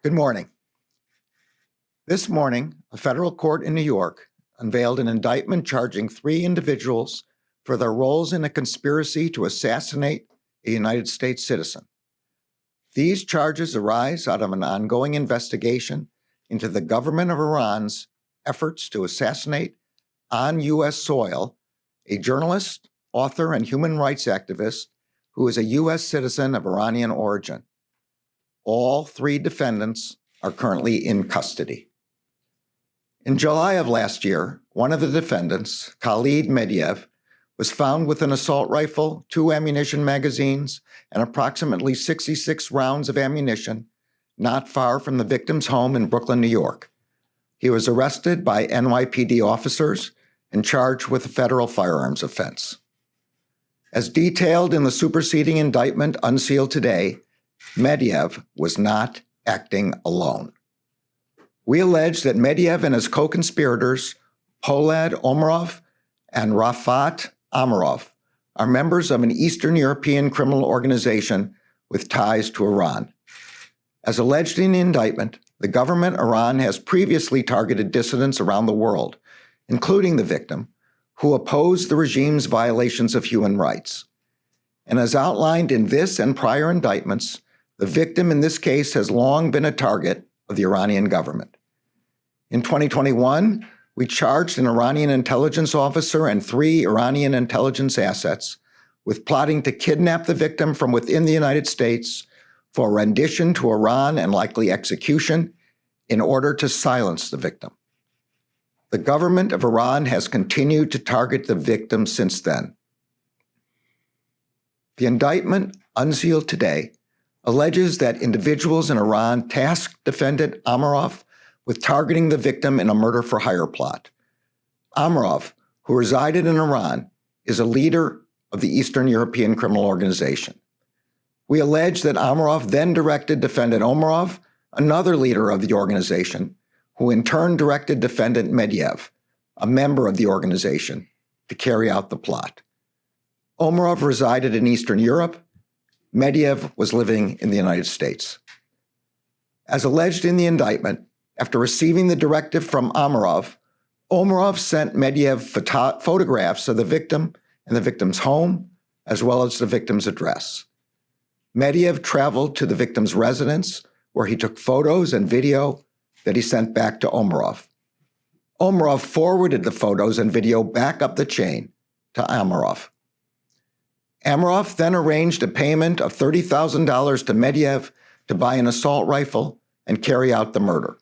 Good morning. This morning, a federal court in New York unveiled an indictment charging 3 individuals for their roles in a conspiracy to assassinate a United States citizen. These charges arise out of an ongoing investigation into the government of Iran's efforts to assassinate on U.S. soil a journalist, author, and human rights activist who is a U.S. citizen of Iranian origin. All 3 defendants are currently in custody. In July of last year, one of the defendants, Khalid Medvedev, was found with an assault rifle, 2 ammunition magazines, and approximately 66 rounds of ammunition not far from the victim's home in Brooklyn, New York. He was arrested by NYPD officers and charged with a federal firearms offense. As detailed in the superseding indictment unsealed today, Medvedev was not acting alone. We allege that Medvedev and his co-conspirators, Poulad Omarov and Rafat Amirov, are members of an Eastern European criminal organization with ties to Iran. As alleged in the indictment, the government of Iran has previously targeted dissidents around the world, including the victim, who opposed the regime's violations of human rights. And as outlined in this and prior indictments, the victim in this case has long been a target of the Iranian government. In 2021, we charged an Iranian intelligence officer and 3 Iranian intelligence assets with plotting to kidnap the victim from within the United States for rendition to Iran and likely execution in order to silence the victim. The government of Iran has continued to target the victim since then. The indictment, unsealed today, alleges that individuals in Iran tasked defendant Amirov with targeting the victim in a murder-for-hire plot. Amirov, who resided in Iran, is a leader of the Eastern European Criminal Organization. We allege that Amirov then directed defendant Omarov, another leader of the organization, who in turn directed defendant Medvedev, a member of the organization, to carry out the plot. Omarov resided in Eastern Europe. Medvedev was living in the United States. As alleged in the indictment, after receiving the directive from Amirov, Omarov sent Medvedev photographs of the victim and the victim's home, as well as the victim's address. Medvedev traveled to the victim's residence, where he took photos and video that he sent back to Omarov. Omarov forwarded the photos and video back up the chain to Amirov. Amirov then arranged a payment of $30,000 to Medvedev to buy an assault rifle and carry out the murder.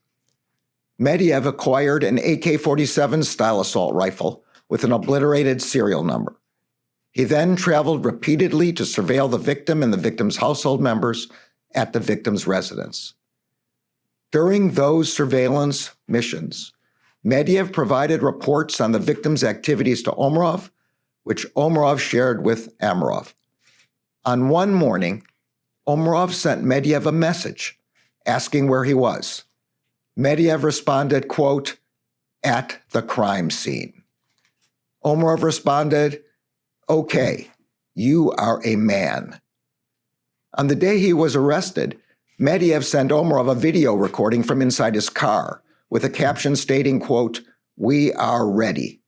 Medvedev acquired an AK-47 style assault rifle with an obliterated serial number. He then traveled repeatedly to surveil the victim and the victim's household members at the victim's residence. During those surveillance missions, Medvedev provided reports on the victim's activities to Omarov, which Omarov shared with Amirov. On one morning, Omarov sent Medvedev a message asking where he was. Medvedev responded, quote, "at the crime scene." Omarov responded, "Okay, you are a man." On the day he was arrested, Medvedev sent Omarov a video recording from inside his car with a caption stating, quote, "we are ready."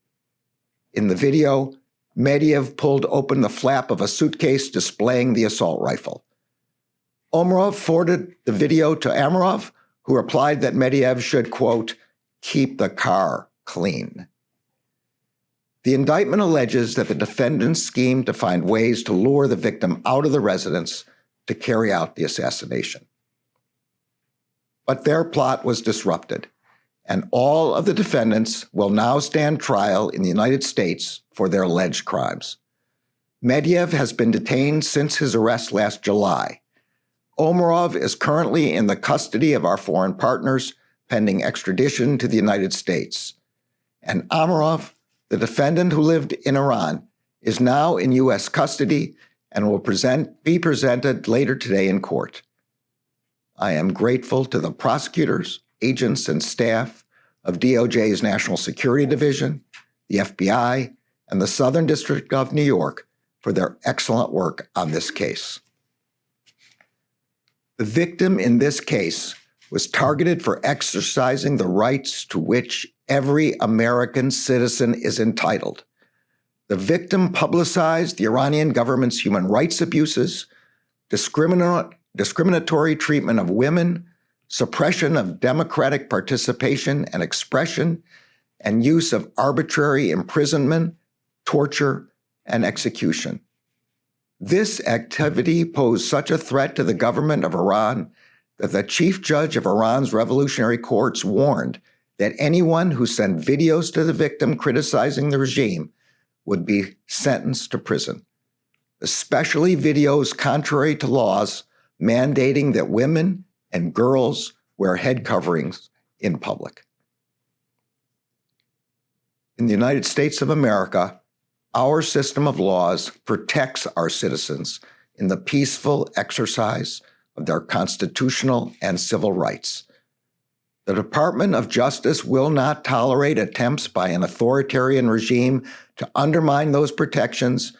In the video, Medvedev pulled open the flap of a suitcase displaying the assault rifle. Omarov forwarded the video to Amirov, who replied that Medvedev should, quote, "keep the car clean." The indictment alleges that the defendants schemed to find ways to lure the victim out of the residence to carry out the assassination. But their plot was disrupted, and all of the defendants will now stand trial in the United States for their alleged crimes. Medvedev has been detained since his arrest last July. Omarov is currently in the custody of our foreign partners, pending extradition to the United States. And Amirov, the defendant who lived in Iran, is now in U.S. custody and will be presented later today in court. I am grateful to the prosecutors, agents, and staff of DOJ's National Security Division, the FBI, and the Southern District of New York for their excellent work on this case. The victim in this case was targeted for exercising the rights to which every American citizen is entitled. The victim publicized the Iranian government's human rights abuses, discriminatory treatment of women, suppression of democratic participation and expression, and use of arbitrary imprisonment, torture, and execution. This activity posed such a threat to the government of Iran that the chief judge of Iran's revolutionary courts warned that anyone who sent videos to the victim criticizing the regime would be sentenced to prison, especially videos contrary to laws mandating that women and girls wear head coverings in public. In the United States of America, our system of laws protects our citizens in the peaceful exercise of their constitutional and civil rights. The Department of Justice will not tolerate attempts by an authoritarian regime to undermine those protections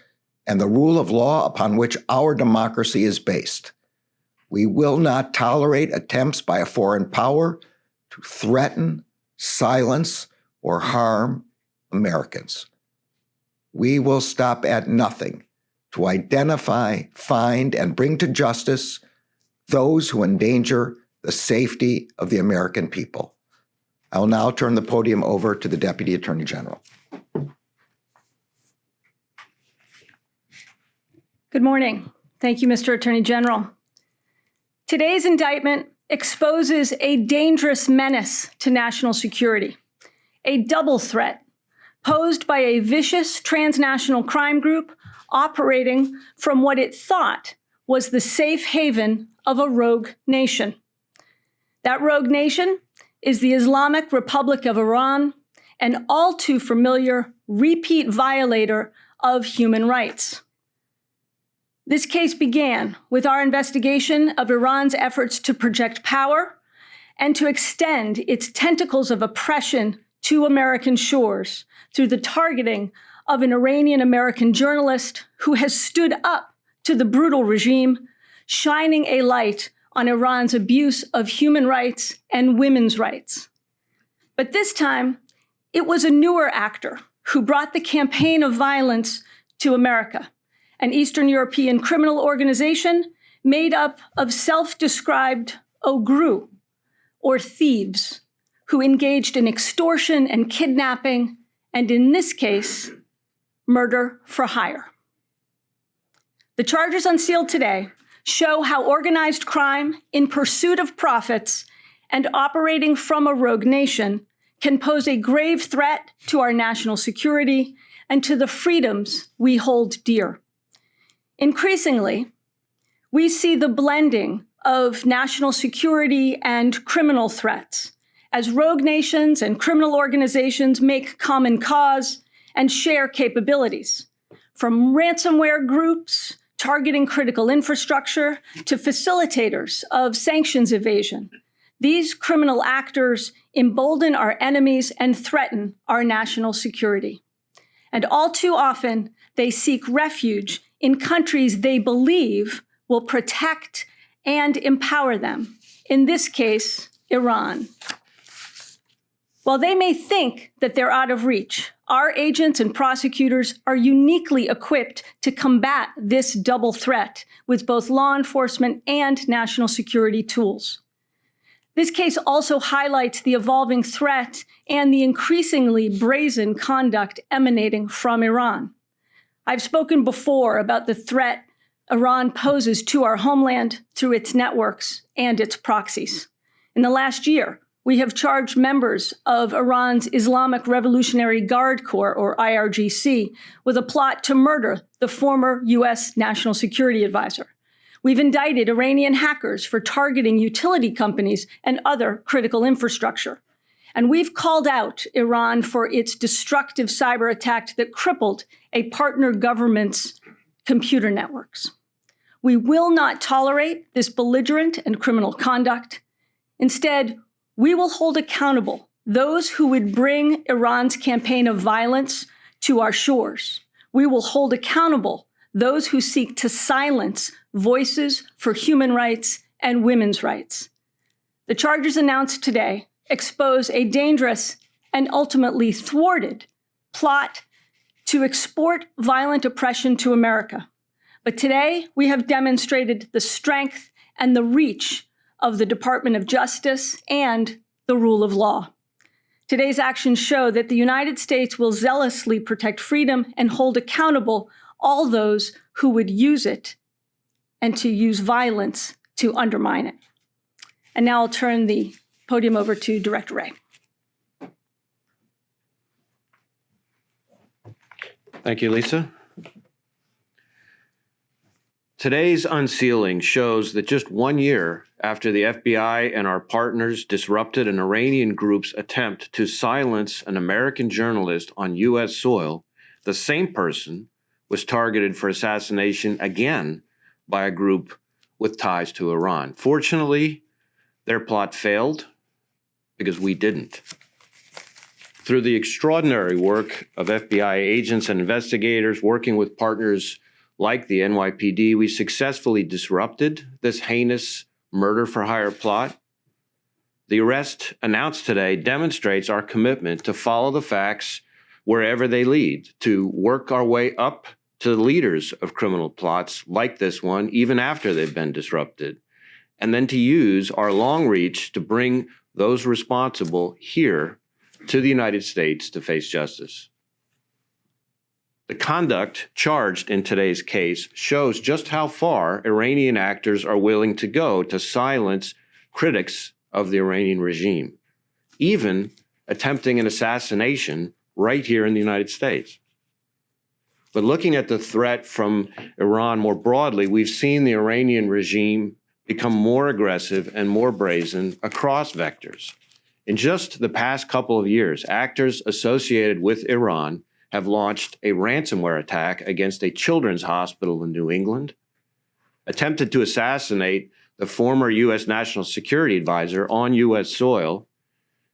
and the rule of law upon which our democracy is based. We will not tolerate attempts by a foreign power to threaten, silence, or harm Americans. We will stop at nothing to identify, find, and bring to justice those who endanger the safety of the American people. I will now turn the podium over to the Deputy Attorney General. Good morning. Thank you, Mr. Attorney General. Today's indictment exposes a dangerous menace to national security, a double threat posed by a vicious transnational crime group operating from what it thought was the safe haven of a rogue nation. That rogue nation is the Islamic Republic of Iran, an all too familiar repeat violator of human rights. This case began with our investigation of Iran's efforts to project power and to extend its tentacles of oppression to American shores through the targeting of an Iranian-American journalist who has stood up to the brutal regime, shining a light on Iran's abuse of human rights and women's rights. But this time, it was a newer actor who brought the campaign of violence to America, an Eastern European criminal organization made up of self-described ogru, or thieves, who engaged in extortion and kidnapping, and in this case, murder for hire. The charges unsealed today show how organized crime in pursuit of profits and operating from a rogue nation can pose a grave threat to our national security and to the freedoms we hold dear. Increasingly, we see the blending of national security and criminal threats as rogue nations and criminal organizations make common cause and share capabilities, from ransomware groups targeting critical infrastructure to facilitators of sanctions evasion. These criminal actors embolden our enemies and threaten our national security. And all too often, they seek refuge in countries they believe will protect and empower them, in this case, Iran. While they may think that they're out of reach, our agents and prosecutors are uniquely equipped to combat this double threat with both law enforcement and national security tools. This case also highlights the evolving threat and the increasingly brazen conduct emanating from Iran. I've spoken before about the threat Iran poses to our homeland through its networks and its proxies. In the last year, we have charged members of Iran's Islamic Revolutionary Guard Corps, or IRGC, with a plot to murder the former U.S. National Security Advisor. We've indicted Iranian hackers for targeting utility companies and other critical infrastructure. And we've called out Iran for its destructive cyber attack that crippled a partner government's computer networks. We will not tolerate this belligerent and criminal conduct. Instead, we will hold accountable those who would bring Iran's campaign of violence to our shores. We will hold accountable those who seek to silence voices for human rights and women's rights. The charges announced today expose a dangerous and ultimately thwarted plot to export violent oppression to America. But today, we have demonstrated the strength and the reach of the Department of Justice and the rule of law. Today's actions show that the United States will zealously protect freedom and hold accountable all those who would use it and to use violence to undermine it. And now I'll turn the podium over to Director Wray. Thank you, Lisa. Today's unsealing shows that just 1 year after the FBI and our partners disrupted an Iranian group's attempt to silence an American journalist on U.S. soil, the same person was targeted for assassination again by a group with ties to Iran. Fortunately, their plot failed because we didn't. Through the extraordinary work of FBI agents and investigators working with partners like the NYPD, we successfully disrupted this heinous murder-for-hire plot. The arrest announced today demonstrates our commitment to follow the facts wherever they lead, to work our way up to the leaders of criminal plots like this one, even after they've been disrupted, and then to use our long reach to bring those responsible here to the United States to face justice. The conduct charged in today's case shows just how far Iranian actors are willing to go to silence critics of the Iranian regime, even attempting an assassination right here in the United States. But looking at the threat from Iran more broadly, we've seen the Iranian regime become more aggressive and more brazen across vectors. In just the past couple of years, actors associated with Iran have launched a ransomware attack against a children's hospital in New England, attempted to assassinate the former U.S. National Security Advisor on U.S. soil,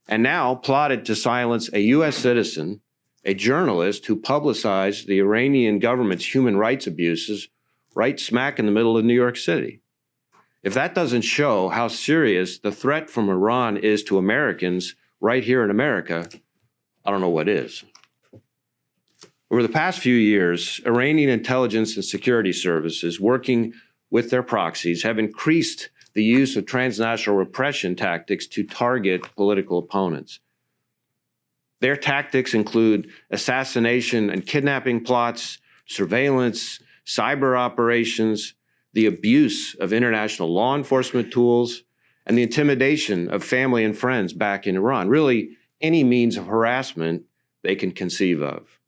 and now plotted to silence a U.S. citizen, a journalist who publicized the Iranian government's human rights abuses right smack in the middle of New York City. If that doesn't show how serious the threat from Iran is to Americans right here in America, I don't know what is. Over the past few years, Iranian intelligence and security services working with their proxies have increased the use of transnational repression tactics to target political opponents. Their tactics include assassination and kidnapping plots, surveillance, cyber operations, the abuse of international law enforcement tools, and the intimidation of family and friends back in Iran. Really, any means of harassment they can conceive of.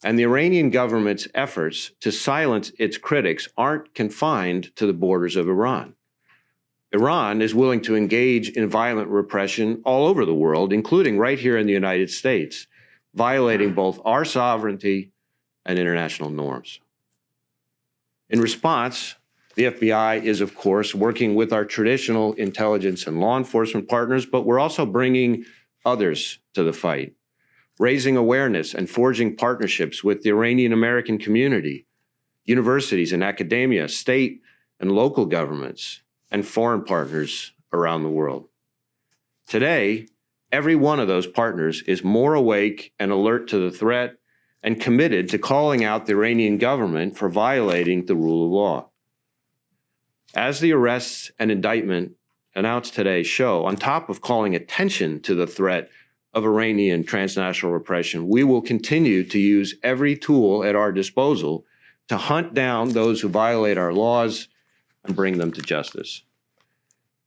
And the Iranian government's efforts to silence its critics aren't confined to the borders of Iran. Iran is willing to engage in violent repression all over the world, including right here in the United States, violating both our sovereignty and international norms. In response, the FBI is, of course, working with our traditional intelligence and law enforcement partners, but we're also bringing others to the fight, raising awareness and forging partnerships with the Iranian American community, universities and academia, state and local governments, and foreign partners around the world. Today, every one of those partners is more awake and alert to the threat and committed to calling out the Iranian government for violating the rule of law. As the arrests and indictment announced today show, on top of calling attention to the threat of Iranian transnational repression, we will continue to use every tool at our disposal to hunt down those who violate our laws and bring them to justice.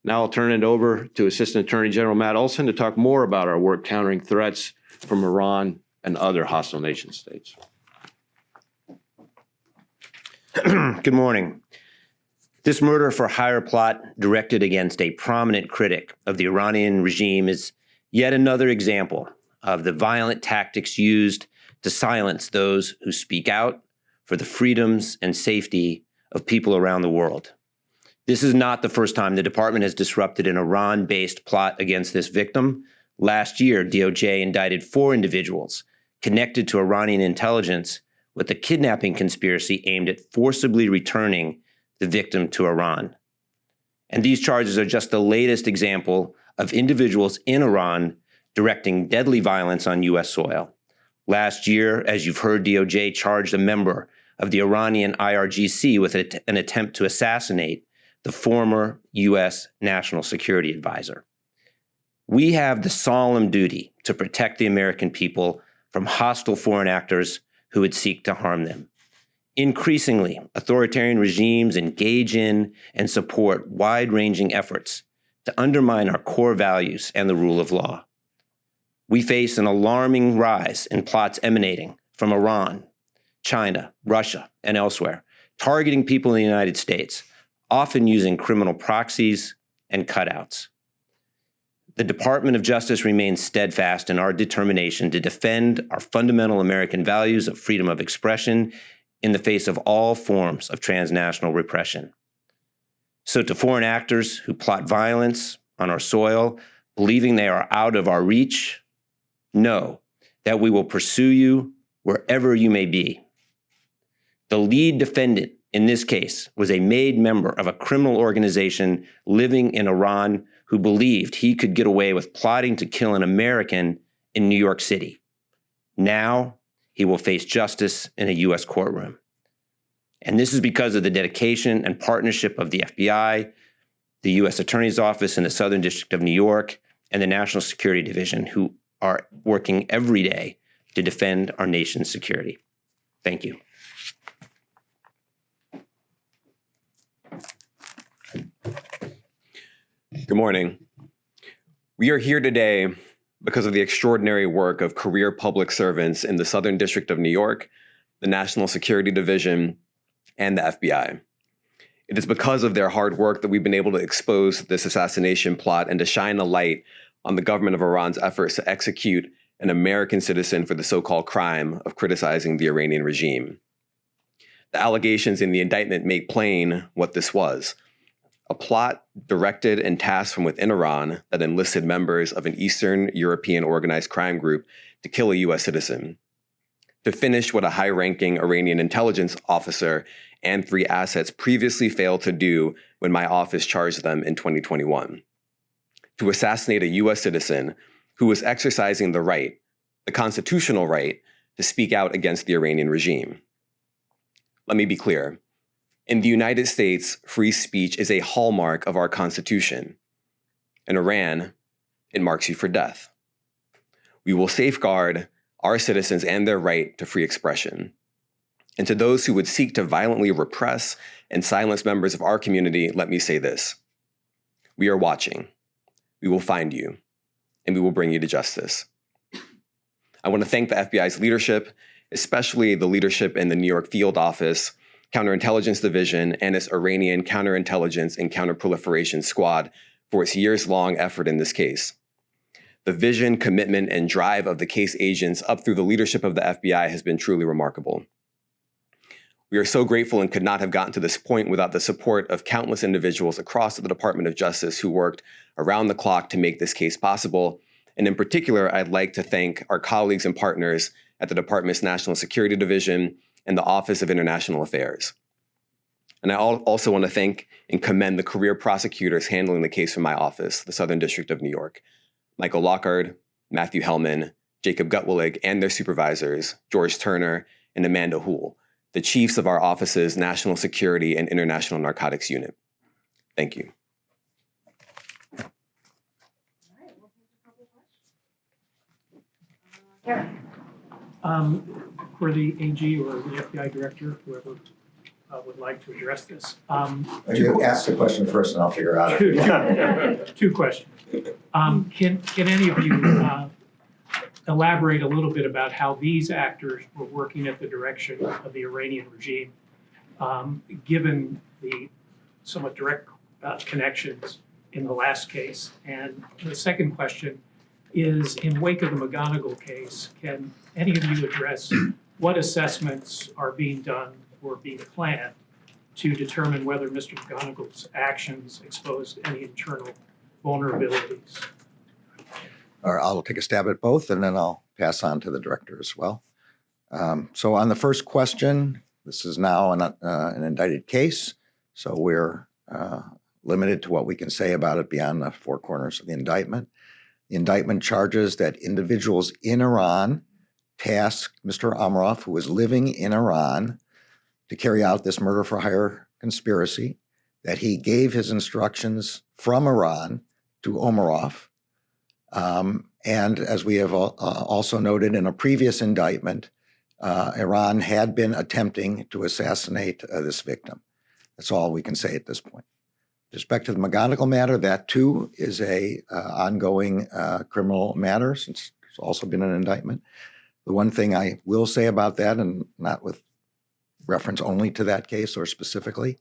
Now I'll turn it over to Assistant Attorney General Matt Olsen to talk more about our work countering threats from Iran and other hostile nation states. Good morning. This murder-for-hire plot directed against a prominent critic of the Iranian regime is yet another example of the violent tactics used to silence those who speak out for the freedoms and safety of people around the world. This is not the first time the department has disrupted an Iran-based plot against this victim. Last year, DOJ indicted 4 individuals connected to Iranian intelligence with a kidnapping conspiracy aimed at forcibly returning the victim to Iran. And these charges are just the latest example of individuals in Iran directing deadly violence on U.S. soil. Last year, as you've heard, DOJ charged a member of the Iranian IRGC with an attempt to assassinate the former U.S. National Security Advisor. We have the solemn duty to protect the American people from hostile foreign actors who would seek to harm them. Increasingly, authoritarian regimes engage in and support wide-ranging efforts to undermine our core values and the rule of law. We face an alarming rise in plots emanating from Iran, China, Russia, and elsewhere, targeting people in the United States, often using criminal proxies and cutouts. The Department of Justice remains steadfast in our determination to defend our fundamental American values of freedom of expression in the face of all forms of transnational repression. So to foreign actors who plot violence on our soil, believing they are out of our reach, know that we will pursue you wherever you may be. The lead defendant in this case was a made member of a criminal organization living in Iran who believed he could get away with plotting to kill an American in New York City. Now he will face justice in a U.S. courtroom. And this is because of the dedication and partnership of the FBI, the U.S. Attorney's Office in the Southern District of New York, and the National Security Division, who are working every day to defend our nation's security. Thank you. Good morning. We are here today because of the extraordinary work of career public servants in the Southern District of New York, the National Security Division, and the FBI. It is because of their hard work that we've been able to expose this assassination plot and to shine a light on the government of Iran's efforts to execute an American citizen for the so-called crime of criticizing the Iranian regime. The allegations in the indictment make plain what this was: a plot directed and tasked from within Iran that enlisted members of an Eastern European organized crime group to kill a U.S. citizen, to finish what a high-ranking Iranian intelligence officer and 3 assets previously failed to do when my office charged them in 2021, to assassinate a U.S. citizen who was exercising the right, the constitutional right, to speak out against the Iranian regime. Let me be clear. In the United States, free speech is a hallmark of our Constitution. In Iran, it marks you for death. We will safeguard our citizens and their right to free expression. And to those who would seek to violently repress and silence members of our community, let me say this: we are watching. We will find you, and we will bring you to justice. I want to thank the FBI's leadership, especially the leadership in the New York Field Office, Counterintelligence Division, and its Iranian Counterintelligence and Counterproliferation Squad for its years-long effort in this case. The vision, commitment, and drive of the case agents up through the leadership of the FBI has been truly remarkable. We are so grateful and could not have gotten to this point without the support of countless individuals across the Department of Justice who worked around the clock to make this case possible. And in particular, I'd like to thank our colleagues and partners at the Department's National Security Division and the Office of International Affairs. And I also want to thank and commend the career prosecutors handling the case from my office, the Southern District of New York: Michael Lockhart, Matthew Hellman, Jacob Gutwillig, and their supervisors, George Turner and Amanda Houle, the chiefs of our office's National Security and International Narcotics Unit. Thank you. For the AG or the FBI director, whoever would like to address this. You ask the question first and I'll figure out it. Two questions. Can any of you elaborate a little bit about how these actors were working at the direction of the Iranian regime, given the somewhat direct connections in the last case? And the second question is, in wake of the McGonigal case, can any of you address what assessments are being done or being planned to determine whether Mr. McGonigal's actions exposed any internal vulnerabilities? Or I'll take a stab at both, and then I'll pass on to the director as well. So on the first question, this is now an indicted case, so we're limited to what we can say about it beyond the four corners of the indictment. The indictment charges that individuals in Iran tasked Mr. Omarov, who was living in Iran, to carry out this murder for hire conspiracy, that he gave his instructions from Iran to Omarov. And as we have also noted in a previous indictment, Iran had been attempting to assassinate this victim. That's all we can say at this point. With respect to the McGonigal matter, that too is a ongoing criminal matter, since there's also been an indictment. The one thing I will say about that, and not with reference only to that case or specifically,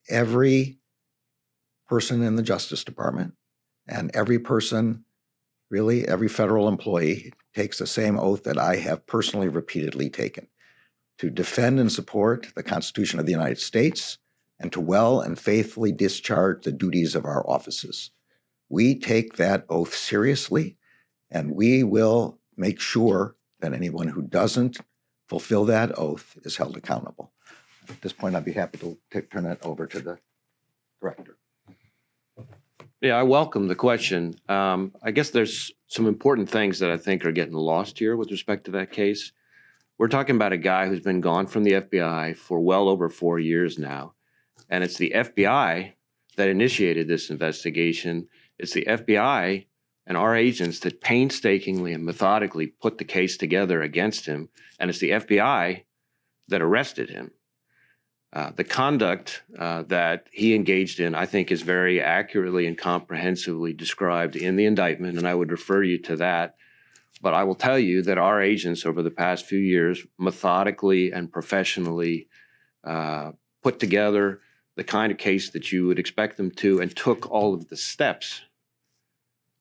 every person in the Justice Department and every person, really every federal employee, takes the same oath that I have personally repeatedly taken: to defend and support the Constitution of the United States and to well and faithfully discharge the duties of our offices. We take that oath seriously, and we will make sure that anyone who doesn't fulfill that oath is held accountable. At this point, I'd be happy to turn it over to the director. Yeah, I welcome the question. I guess there's some important things that I think are getting lost here with respect to that case. We're talking about a guy who's been gone from the FBI for well over 4 years now. And it's the FBI that initiated this investigation. It's the FBI and our agents that painstakingly and methodically put the case together against him. And it's the FBI that arrested him. The conduct that he engaged in, I think, is very accurately and comprehensively described in the indictment, and I would refer you to that. But I will tell you that our agents over the past few years methodically and professionally put together the kind of case that you would expect them to, and took all of the steps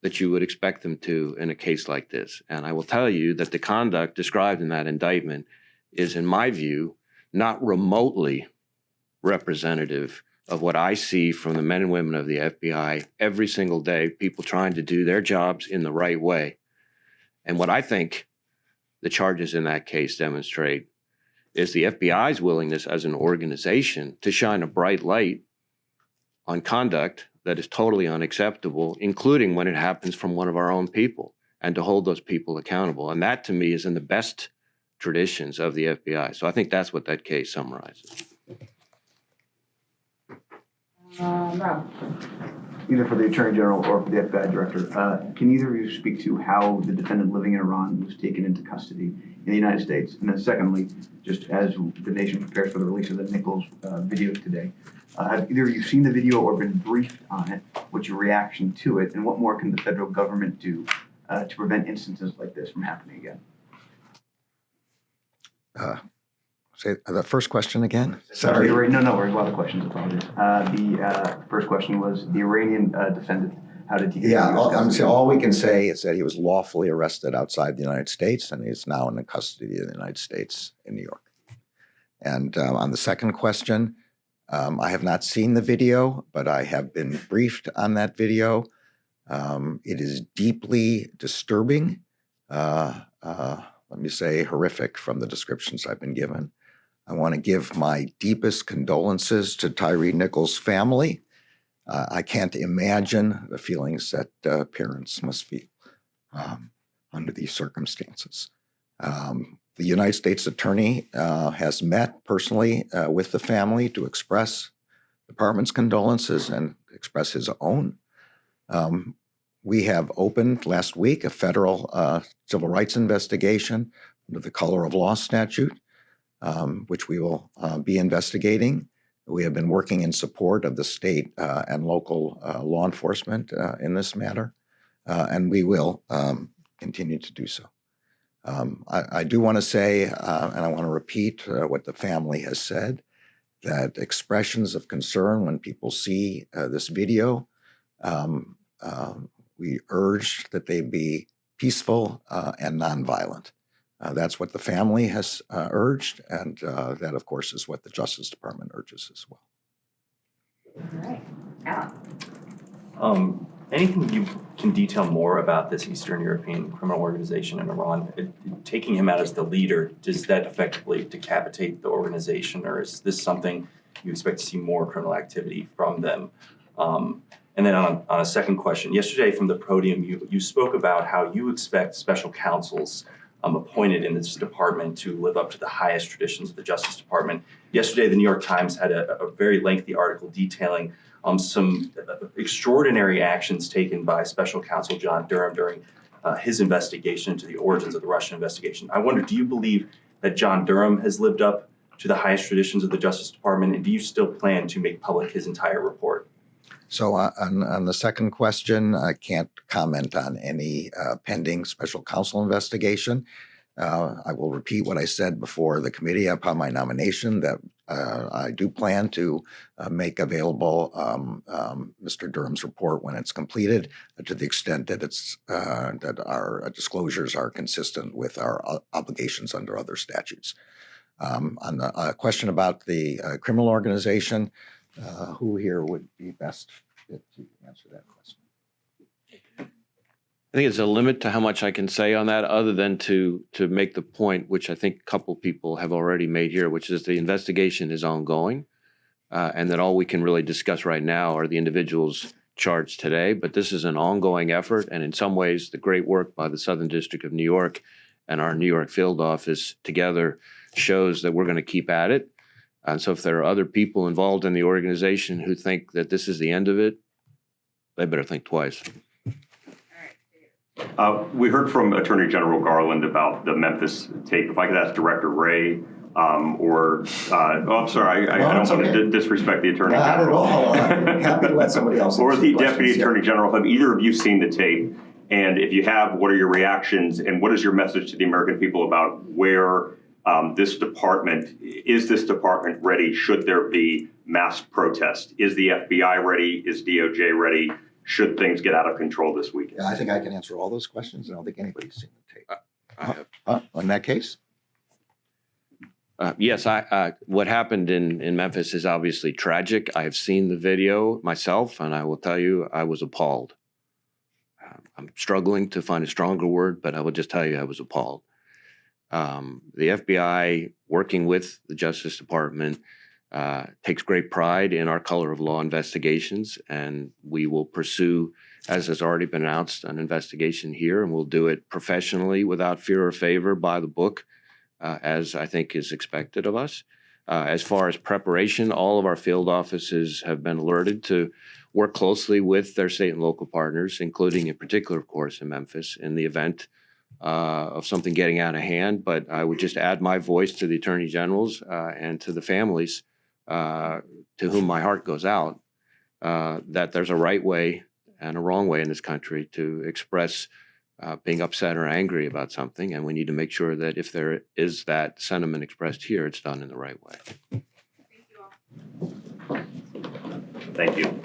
that you would expect them to in a case like this. And I will tell you that the conduct described in that indictment is, in my view, not remotely representative of what I see from the men and women of the FBI every single day, people trying to do their jobs in the right way. And what I think the charges in that case demonstrate is the FBI's willingness as an organization to shine a bright light on conduct that is totally unacceptable, including when it happens from one of our own people, and to hold those people accountable. And that, to me, is in the best traditions of the FBI. So I think that's what that case summarizes. Rob. Either for the Attorney General or for the FBI Director, can either of you speak to how the defendant living in Iran was taken into custody in the United States? And then secondly, just as the nation prepares for the release of the Nichols video today, have either of you seen the video or been briefed on it? What's your reaction to it? And what more can the federal government do to prevent instances like this from happening again? Say the first question again. Sorry. No worries. A lot of questions. Apologies. The first question was the Iranian defendant. How did he get Yeah, into custody? all we can say is that he was lawfully arrested outside the United States, and he's now in the custody of the United States in New York. And on the second question, I have not seen the video, but I have been briefed on that video. It is deeply disturbing, let me say horrific from the descriptions I've been given. I want to give my deepest condolences to Tyre Nichols' family. I can't imagine the feelings that parents must feel under these circumstances. The United States Attorney has met personally with the family to express the department's condolences and express his own. We have opened last week a federal civil rights investigation under the Color of Law statute, which we will be investigating. We have been working in support of the state and local law enforcement in this matter, and we will continue to do so. I do want to say, and I want to repeat what the family has said, that expressions of concern when people see this video, we urge that they be peaceful and nonviolent. That's what the family has urged, and that, of course, is what the Justice Department urges as well. All right. Alan. Anything you can detail more about this Eastern European criminal organization in Iran? Taking him out as the leader, does that effectively decapitate the organization, or is this something you expect to see more criminal activity from them And then on a second question, yesterday from the podium, you spoke about how you expect special counsels appointed in this department to live up to the highest traditions of the Justice Department. Yesterday, the New York Times had a very lengthy article detailing some extraordinary actions taken by special counsel John Durham during his investigation into the origins of the Russian investigation. I wonder, do you believe that John Durham has lived up to the highest traditions of the Justice Department, and do you still plan to make public his entire report? So on the second question, I can't comment on any pending special counsel investigation. I will repeat what I said before the committee upon my nomination, that I do plan to make available Mr. Durham's report when it's completed, to the extent that it's that our disclosures are consistent with our obligations under other statutes. On the question about the criminal organization, who here would be best fit to answer that question? I think it's a limit to how much I can say on that, other than to make the point, which I think a couple people have already made here, which is the investigation is ongoing, and that all we can really discuss right now are the individuals charged today. But this is an ongoing effort, and in some ways, the great work by the Southern District of New York and our New York field office together shows that we're going to keep at it. And so if there are other people involved in the organization who think that this is the end of it, they better think twice. We heard from Attorney General Garland about the Memphis tape. If I could ask Director Wray I'm sorry, I don't want to disrespect the Attorney General. Not at all. I'm happy to let somebody else Or answer the questions. Deputy Attorney General. Have either of you seen the tape? And if you have, what are your reactions? And what is your message to the American people about where this department ready should there be mass protest? Is the FBI ready? Is DOJ ready? Should things get out of control this weekend? Yeah, I think I can answer all those questions. I don't think anybody's seen the tape. I have. In that case? Yes, what happened in Memphis is obviously tragic. I have seen the video myself, and I will tell you, I was appalled. I'm struggling to find a stronger word, but I will just tell you I was appalled. The FBI, working with the Justice Department, takes great pride in our color of law investigations, and we will pursue, as has already been announced, an investigation here, and we'll do it professionally without fear or favor, by the book, as I think is expected of us. As far as preparation, all of our field offices have been alerted to work closely with their state and local partners, including in particular, of course, in Memphis, in the event of something getting out of hand. But I would just add my voice to the attorney generals and to the families to whom my heart goes out, that there's a right way and a wrong way in this country to express being upset or angry about something. And we need to make sure that if there is that sentiment expressed here, it's done in the right way. Thank you.